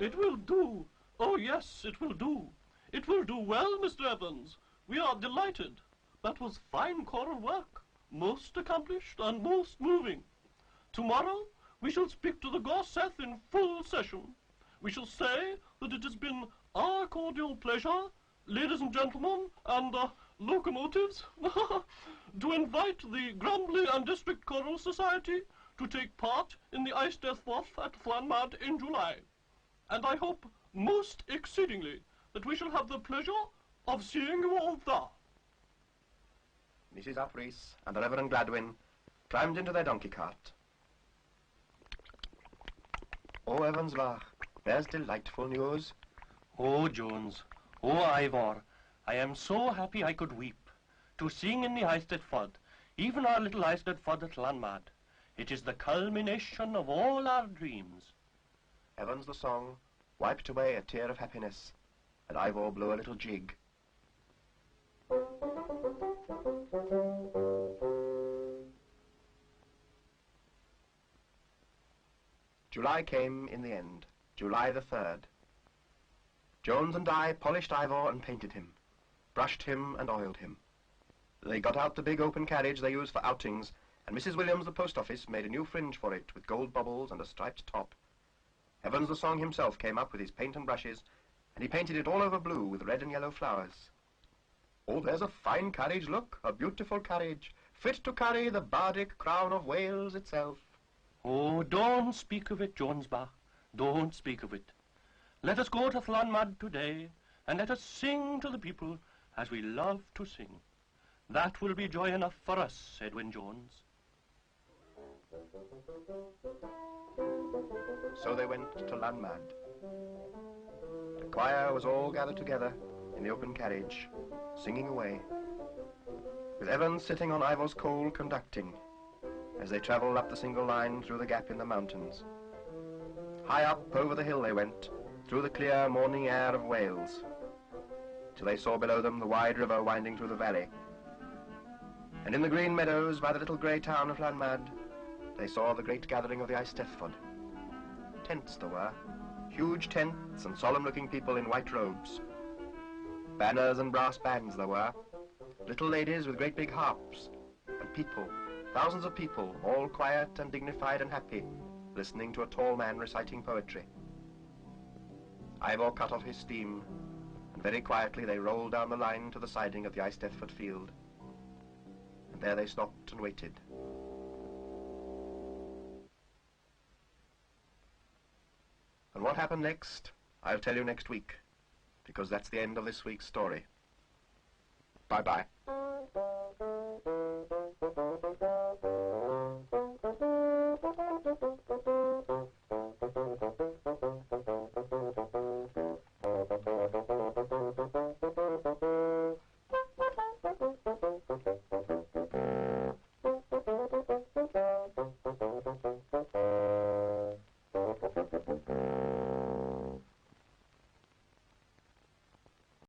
It will do. Oh, yes, it will do. It will do well, Mr. Evans. We are delighted. That was fine choral work, most accomplished and most moving. Tomorrow we shall speak to the Gorseth in full session. We shall say that it has been our cordial pleasure, ladies and gentlemen, and locomotives, to invite the Grumbly and District Choral Society to take part in the Ice Death Waff at Llanmad in July. And I hope most exceedingly that we shall have the pleasure of seeing you all there. Mrs. Upreese and the Reverend Gladwin climbed into their donkey cart. Oh, Evansville, there's delightful news. Oh, Jones, oh, Ivor, I am so happy I could weep. To sing in the Eisteddfod Fod, even our little Eisteddfod at Llanmad. It is the culmination of all our dreams. Evans the song wiped away a tear of happiness, and Ivor blew a little jig. July came in the end, July the 3rd. Jones and I polished Ivor and painted him, brushed him and oiled him. They got out the big open carriage they use for outings, and Mrs. Williams, the post office, made a new fringe for it with gold bubbles and a striped top. Evans the song himself came up with his paint and brushes, and he painted it all over blue with red and yellow flowers. Oh, there's a fine carriage, look, a beautiful carriage, fit to carry the bardic crown of Wales itself. Oh, don't speak of it, Jonesbach, don't speak of it. Let us go to Llanmad today, and let us sing to the people as we love to sing. That will be joy enough for us, Edwin Jones. So they went to Llanmad. The choir was all gathered together in the open carriage, singing away, with Evans sitting on Ivor's coal conducting, as they travelled up the single line through the gap in the mountains. High up over the hill they went, through the clear morning air of Wales, till they saw below them the wide river winding through the valley. And in the green meadows by the little grey town of Llanmad, they saw the great gathering of the Eisteddfod. Tents there were, huge tents and solemn-looking people in white robes. Banners and brass bands there were, little ladies with great big harps, and people, thousands of people, all quiet and dignified and happy, listening to a tall man reciting poetry. Ivor cut off his steam, and very quietly they rolled down the line to the siding of the Eisteddfod field. And there they stopped and waited. And what happened next, I'll tell you next week, because that's the end of this week's story. Bye-bye.